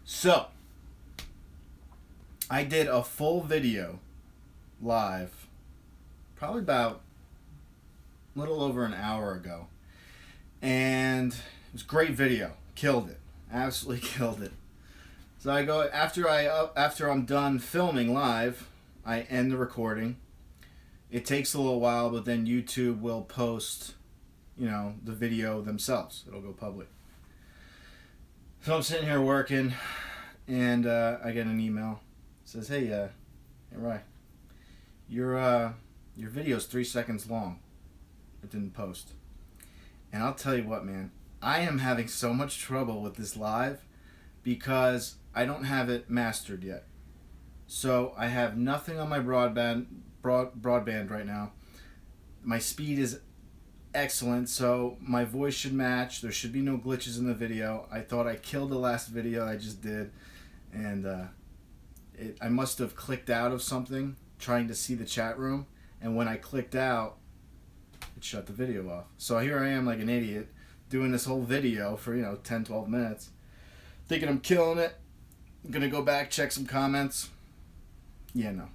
So, I did a full video live probably about a little over an hour ago. And it was a great video. Killed it. Absolutely killed it. So I go after I'm done filming live, I end the recording. It takes a little while, but then YouTube will post, the video themselves. It'll go public. So I'm sitting here working, and I get an email. It says, "Hey, Ryan, your video's 3 seconds long. It didn't post." And I'll tell you what, man, I am having so much trouble with this live because I don't have it mastered yet. So I have nothing on my broadband right now. My speed is excellent, so my voice should match. There should be no glitches in the video. I thought I killed the last video I just did, and I must have clicked out of something trying to see the chat room, and when I clicked out, it shut the video off. So here I am like an idiot doing this whole video for 10-12 minutes, thinking I'm killing it. I'm gonna go back, check some comments. Yeah, no,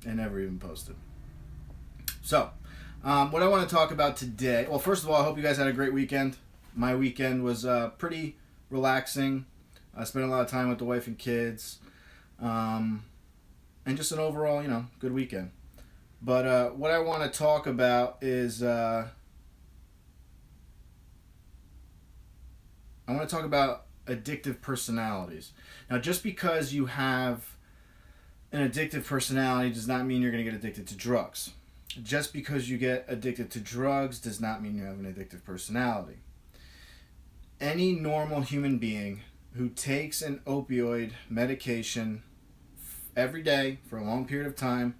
I never even posted. So what I want to talk about today, well, first of all, I hope you guys had a great weekend. My weekend was pretty relaxing. I spent a lot of time with the wife and kids, and just an overall good weekend. But what I want to talk about is I want to talk about addictive personalities. Now, just because you have an addictive personality does not mean you're going to get addicted to drugs. Just because you get addicted to drugs does not mean you have an addictive personality. Any normal human being who takes an opioid medication every day for a long period of time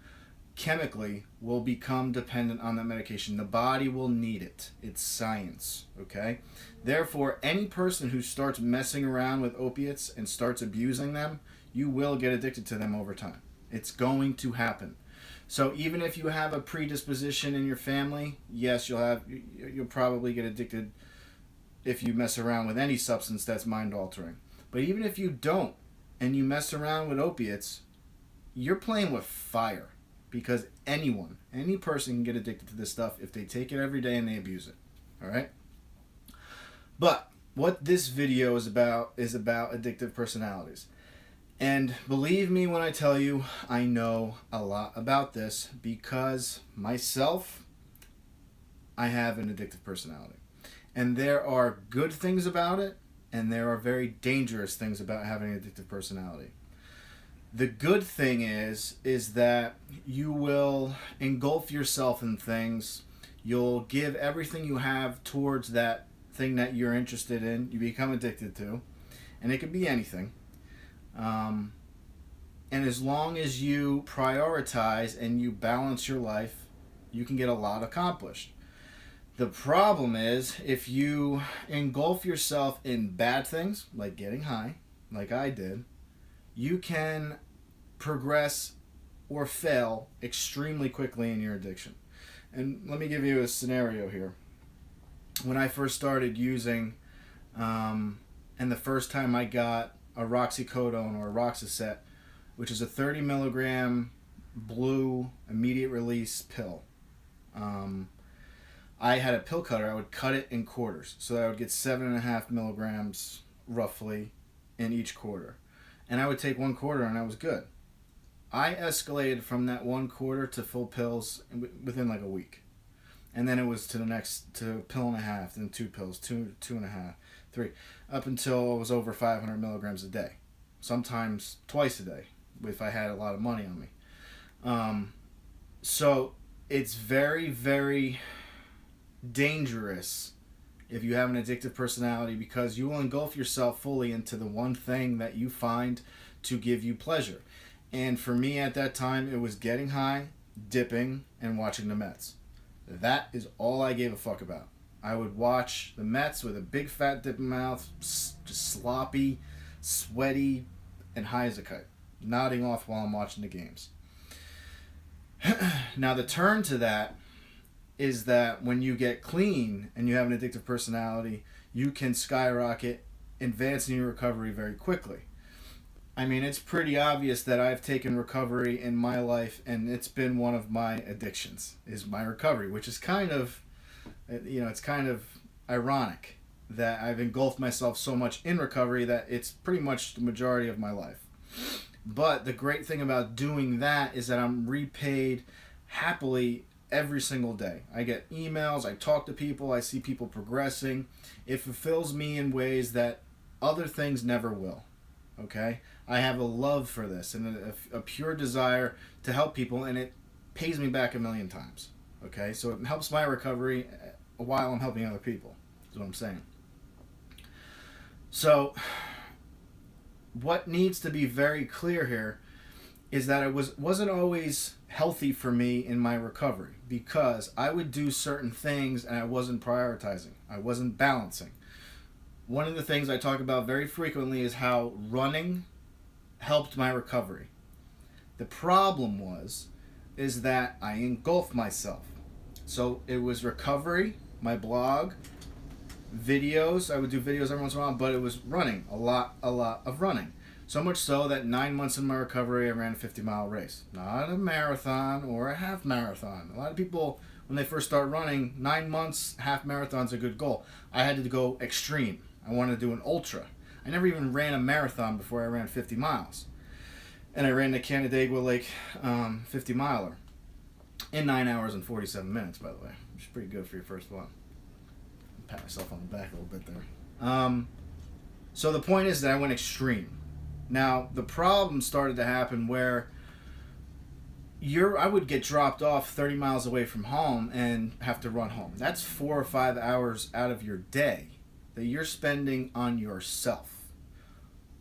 chemically will become dependent on that medication. The body will need it. It's science, okay? Therefore, any person who starts messing around with opiates and starts abusing them, you will get addicted to them over time. It's going to happen. So even if you have a predisposition in your family, yes, you'll probably get addicted if you mess around with any substance that's mind altering. But even if you don't and you mess around with opiates, you're playing with fire, because any person can get addicted to this stuff if they take it every day and they abuse it. All right? But what this video is about addictive personalities. And believe me when I tell you, I know a lot about this because myself, I have an addictive personality. And there are good things about it, and there are very dangerous things about having an addictive personality. The good thing is that you will engulf yourself in things. You'll give everything you have towards that thing that you're interested in. You become addicted to, and it could be anything. And as long as you prioritize and you balance your life, you can get a lot accomplished. The problem is if you engulf yourself in bad things, like getting high, like I did, you can progress or fail extremely quickly in your addiction. And let me give you a scenario here. When I first started using, and the first time I got a roxycodone or a Roxaset, which is a 30 milligram blue immediate release pill. I had a pill cutter. I would cut it in quarters, so that I would get 7.5 milligrams roughly in each quarter. And I would take 1 quarter and I was good. I escalated from that 1 quarter to full pills within like a week. And then it was to a pill and a half, then 2 pills, two and a half, 3, up until it was over 500 milligrams a day. Sometimes twice a day if I had a lot of money on me. So it's very, very dangerous if you have an addictive personality, because you will engulf yourself fully into the one thing that you find to give you pleasure. And for me at that time, it was getting high, dipping, and watching the Mets. That is all I gave a fuck about. I would watch the Mets with a big fat dip in my mouth, just sloppy, sweaty, and high as a kite, nodding off while I'm watching the games. Now the turn to that is that when you get clean and you have an addictive personality, you can skyrocket, advance in your recovery very quickly. I mean, it's pretty obvious that I've taken recovery in my life, and it's been one of my addictions, is my recovery, which is kind of, it's kind of ironic that I've engulfed myself so much in recovery that it's pretty much the majority of my life. But the great thing about doing that is that I'm repaid happily every single day. I get emails, I talk to people, I see people progressing. It fulfills me in ways that other things never will. Okay? I have a love for this and a pure desire to help people, and it pays me back a million times. Okay? So it helps my recovery while I'm helping other people, is what I'm saying. So, what needs to be very clear here is that it wasn't always healthy for me in my recovery, because I would do certain things and I wasn't prioritizing. I wasn't balancing. One of the things I talk about very frequently is how running helped my recovery. The problem is that I engulfed myself. So it was recovery, my blog, videos. I would do videos every once in a while, but it was running, a lot of running. So much so that 9 months in my recovery, I ran a 50-mile race. Not a marathon or a half marathon. A lot of people, when they first start running, 9 months, half marathon's a good goal. I had to go extreme. I wanted to do an ultra. I never even ran a marathon before I ran 50 miles. And I ran the Canandaigua Lake 50 miler in 9 hours and 47 minutes, by the way, which is pretty good for your first one. Pat myself on the back a little bit there. So the point is that I went extreme. Now, the problem started to happen where I would get dropped off 30 miles away from home and have to run home. That's 4 or 5 hours out of your day that you're spending on yourself.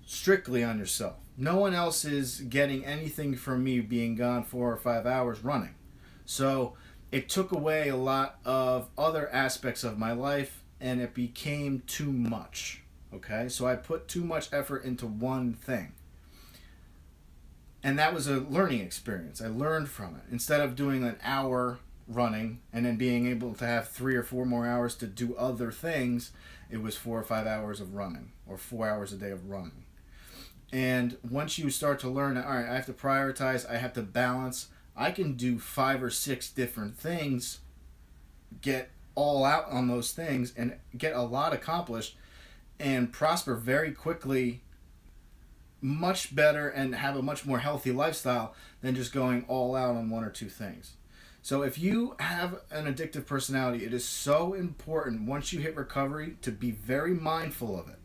Strictly on yourself. No one else is getting anything from me being gone 4 or 5 hours running. So it took away a lot of other aspects of my life, and it became too much. Okay, so I put too much effort into one thing. And that was a learning experience. I learned from it. Instead of doing an hour running and then being able to have 3 or 4 more hours to do other things, it was 4 or 5 hours of running, or 4 hours a day of running. And once you start to learn that, all right, I have to prioritize, I have to balance, I can do 5 or 6 different things, get all out on those things, and get a lot accomplished, and prosper very quickly, much better, and have a much more healthy lifestyle than just going all out on 1 or 2 things. So if you have an addictive personality, it is so important once you hit recovery to be very mindful of it.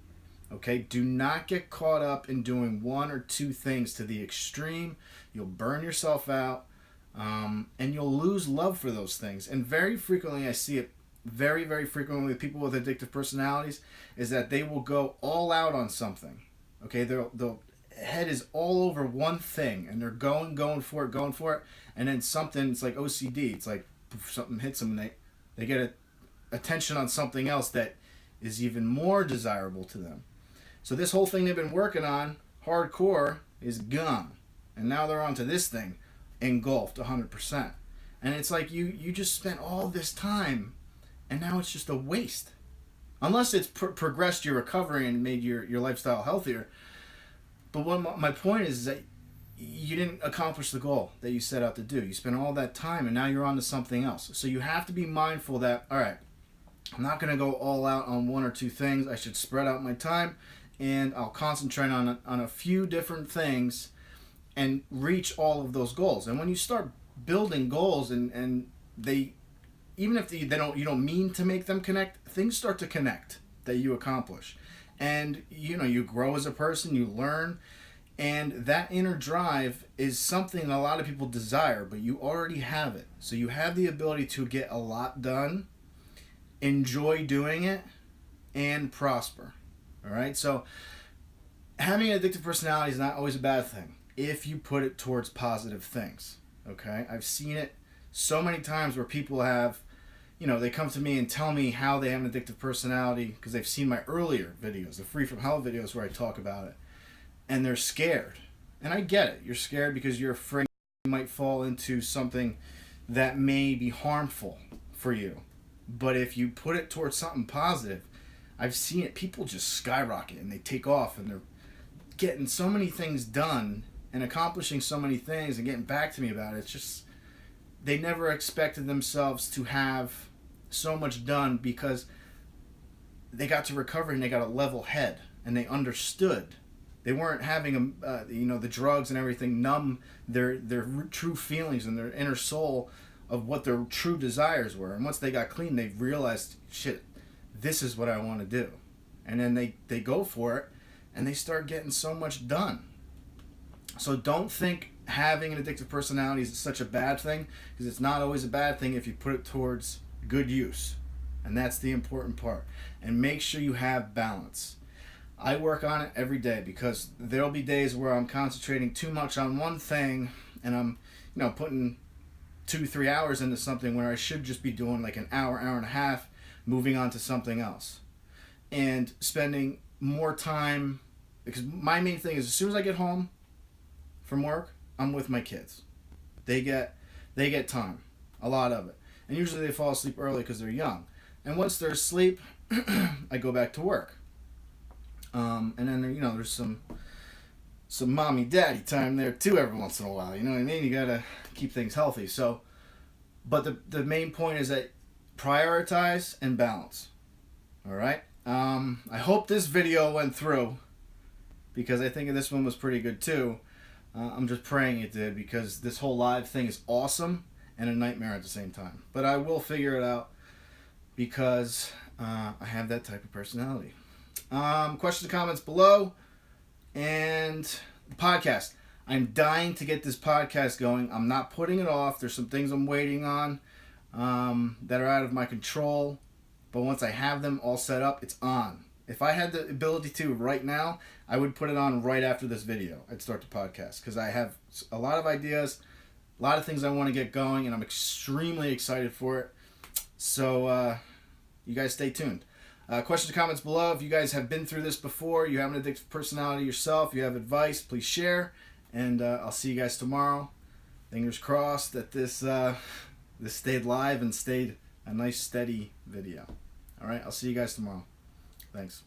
Okay? Do not get caught up in doing 1 or 2 things to the extreme. You'll burn yourself out, and you'll lose love for those things. And very frequently, I see it very, very frequently with people with addictive personalities, is that they will go all out on something. Okay, they'll head is all over one thing, and they're going for it, and then something, it's like OCD. It's like something hits them, and they get attention on something else that is even more desirable to them. So this whole thing they've been working on, hardcore, is gone, and now they're onto this thing, engulfed 100%. And it's like you just spent all this time, and now it's just a waste. Unless it's progressed your recovery and made your lifestyle healthier. But my point is that you didn't accomplish the goal that you set out to do. You spent all that time, and now you're on to something else. So you have to be mindful that, all right, I'm not going to go all out on 1 or 2 things. I should spread out my time, and I'll concentrate on a few different things and reach all of those goals. And when you start building goals, and they, even if you don't mean to make them connect, things start to connect that you accomplish. And you grow as a person, you learn, and that inner drive is something a lot of people desire, but you already have it. So you have the ability to get a lot done, enjoy doing it, and prosper. All right? So having an addictive personality is not always a bad thing if you put it towards positive things. Okay? I've seen it so many times where people have, they come to me and tell me how they have an addictive personality because they've seen my earlier videos, the Free from Hell videos where I talk about it, and they're scared. And I get it. You're scared because you're afraid you might fall into something that may be harmful for you. But if you put it towards something positive, I've seen it. People just skyrocket and they take off, and they're getting so many things done and accomplishing so many things and getting back to me about it. It's just, they never expected themselves to have so much done because they got to recovery and they got a level head and they understood. They weren't having the drugs and everything numb their true feelings and their inner soul of what their true desires were. And once they got clean, they realized, shit, this is what I want to do. And then they go for it and they start getting so much done. So don't think having an addictive personality is such a bad thing, because it's not always a bad thing if you put it towards good use. And that's the important part. And make sure you have balance. I work on it every day because there'll be days where I'm concentrating too much on one thing and I'm, putting 2-3 hours into something where I should just be doing like an hour and a half, moving on to something else. And spending more time, because my main thing is as soon as I get home from work, I'm with my kids. They get time, a lot of it. And usually they fall asleep early because they're young. And once they're asleep, I go back to work. And then there's some mommy daddy time there too every once in a while. You know what I mean? You gotta keep things healthy. So, but the main point is that prioritize and balance. All right. I hope this video went through, because I think this one was pretty good too. I'm just praying it did, because this whole live thing is awesome and a nightmare at the same time. But I will figure it out, because I have that type of personality. Questions and comments below. And the podcast. I'm dying to get this podcast going. I'm not putting it off. There's some things I'm waiting on that are out of my control. But once I have them all set up, it's on. If I had the ability to right now, I would put it on right after this video. I'd start the podcast, because I have a lot of ideas, a lot of things I want to get going, and I'm extremely excited for it. So you guys stay tuned. Questions and comments below. If you guys have been through this before, you have an addictive personality yourself, you have advice, please share. And I'll see you guys tomorrow. Fingers crossed that this stayed live and stayed a nice steady video. All right, I'll see you guys tomorrow. Thanks.